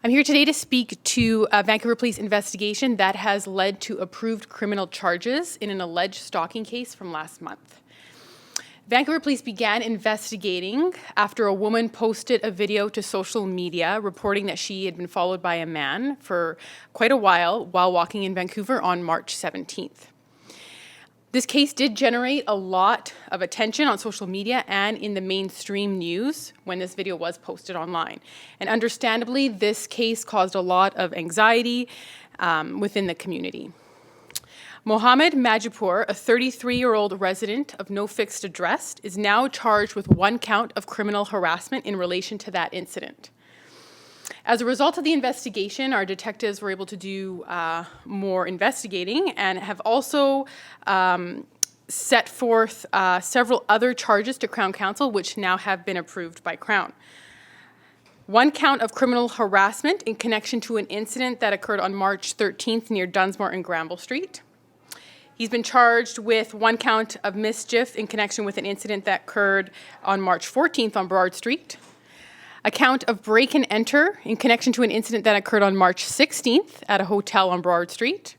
I'm here today to speak to a Vancouver Police investigation that has led to approved criminal charges in an alleged stalking case from last month. Vancouver Police began investigating after a woman posted a video to social media reporting that she had been followed by a man for quite a while walking in Vancouver on March 17th. This case did generate a lot of attention on social media and in the mainstream news when this video was posted online. And understandably, this case caused a lot of anxiety within the community. Mohammed Majipur, a 33-year-old resident of no fixed address, is now charged with one count of criminal harassment in relation to that incident. As a result of the investigation, our detectives were able to do more investigating and have also set forth several other charges to Crown Counsel, which now have been approved by Crown. One count of criminal harassment in connection to an incident that occurred on March 13th near Dunsmore and Granville Street. He's been charged with one count of mischief in connection with an incident that occurred on March 14th on Burrard Street. A count of break and enter in connection to an incident that occurred on March 16th at a hotel on Burrard Street.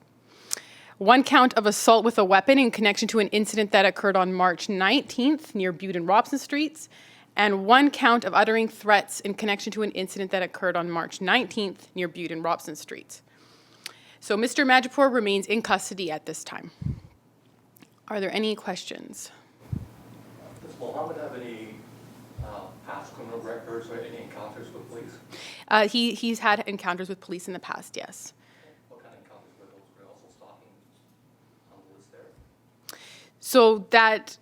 One count of assault with a weapon in connection to an incident that occurred on March 19th near Bute and Robson Streets. And one count of uttering threats in connection to an incident that occurred on March 19th near Bute and Robson Streets. So Mr. Majipur remains in custody at this time. Are there any questions? Does Mohammed have any past criminal records or any encounters with police? He's had encounters with police in the past, yes. What kind of encounters were those? Were also stalking on the list there? So that,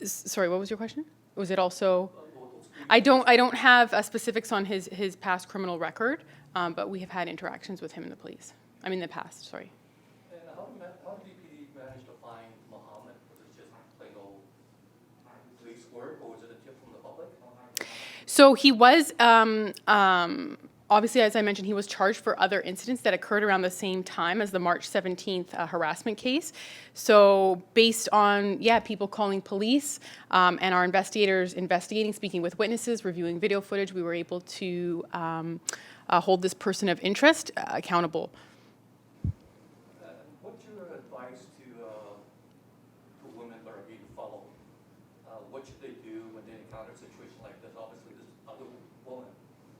sorry, what was your question? Was it also? I don't have specifics on his past criminal record, but we have had interactions with him in the police. I mean, in the past, sorry. And how did DPD manage to find Mohammed? Was it just plain old police work, or was it a tip from the public? So he was, obviously, as I mentioned, he was charged for other incidents that occurred around the same time as the March 17th harassment case. So based on, people calling police and our investigators investigating, speaking with witnesses, reviewing video footage, we were able to hold this person of interest accountable. What's your advice to women that are being followed? What should they do when they encounter a situation like this? Obviously, this other woman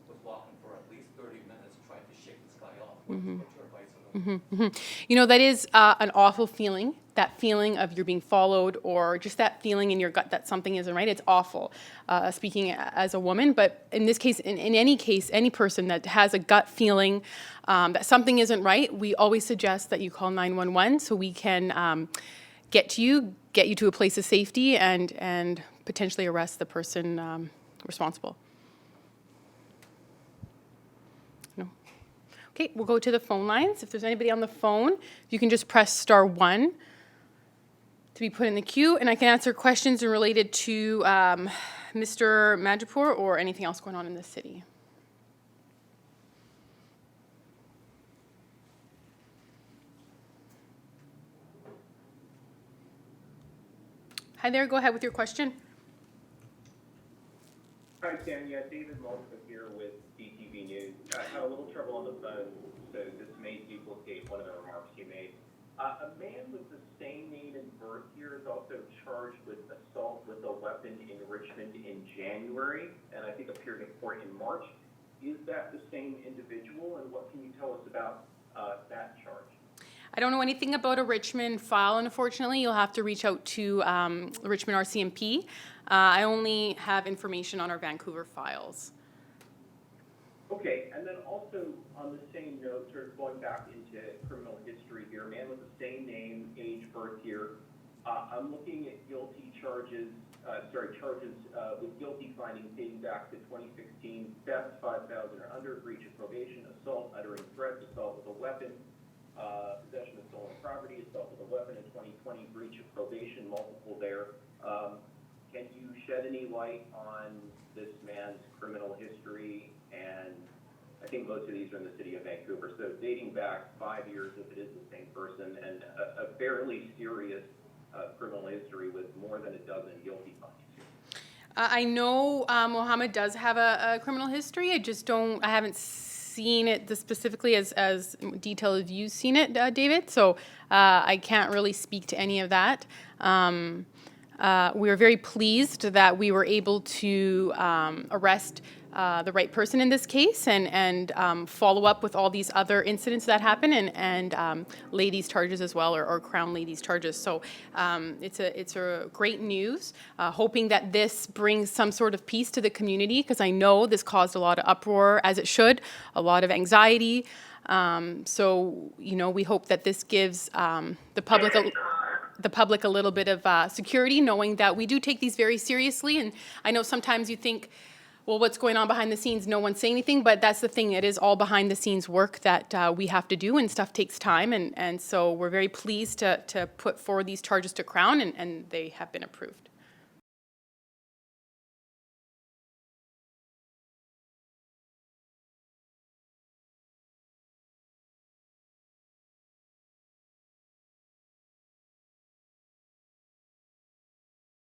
was walking for at least 30 minutes trying to shake this guy off. What's your advice on that? You know, that is an awful feeling, that feeling of you're being followed or just that feeling in your gut that something isn't right. It's awful, speaking as a woman. But in this case, in any case, any person that has a gut feeling that something isn't right, we always suggest that you call 911 so we can get you to a place of safety and potentially arrest the person responsible. No. Okay, we'll go to the phone lines. If there's anybody on the phone, you can just press *1 to be put in the queue, and I can answer questions related to Mr. Majipur or anything else going on in this city. Hi there, go ahead with your question. Hi, Tanya. David Mulligan here with DTV News. I had a little trouble on the phone, so this may duplicate one of the remarks you made. A man with the same name and birth year is also charged with assault with a weapon in Richmond in January, and I think appeared in court in March. Is that the same individual, and what can you tell us about that charge? I don't know anything about a Richmond file, unfortunately. You'll have to reach out to Richmond RCMP. I only have information on our Vancouver files. Okay, and then also on the same note, sort of going back into criminal history here, a man with the same name, age, birth year. I'm looking at charges with guilty findings dating back to 2016, theft, 5,000 or under, breach of probation, assault, uttering threats, assault with a weapon, possession of stolen property, assault with a weapon in 2020, breach of probation, multiple there. Can you shed any light on this man's criminal history? And I think most of these are in the city of Vancouver. So dating back 5 years, if it is the same person, and a fairly serious criminal history with more than a dozen guilty findings. I know Mohammed does have a criminal history. I haven't seen it specifically as detailed as you've seen it, David, so I can't really speak to any of that. We were very pleased that we were able to arrest the right person in this case and follow up with all these other incidents that happen and lay these charges as well, or Crown lay these charges. So it's a great news, hoping that this brings some sort of peace to the community, because I know this caused a lot of uproar, as it should, a lot of anxiety. So, we hope that this gives the public a little bit of security, knowing that we do take these very seriously. And I know sometimes you think, well, what's going on behind the scenes? No one's saying anything, but that's the thing. It is all behind the scenes work that we have to do, and stuff takes time. And so we're very pleased to put forward these charges to Crown, and they have been approved.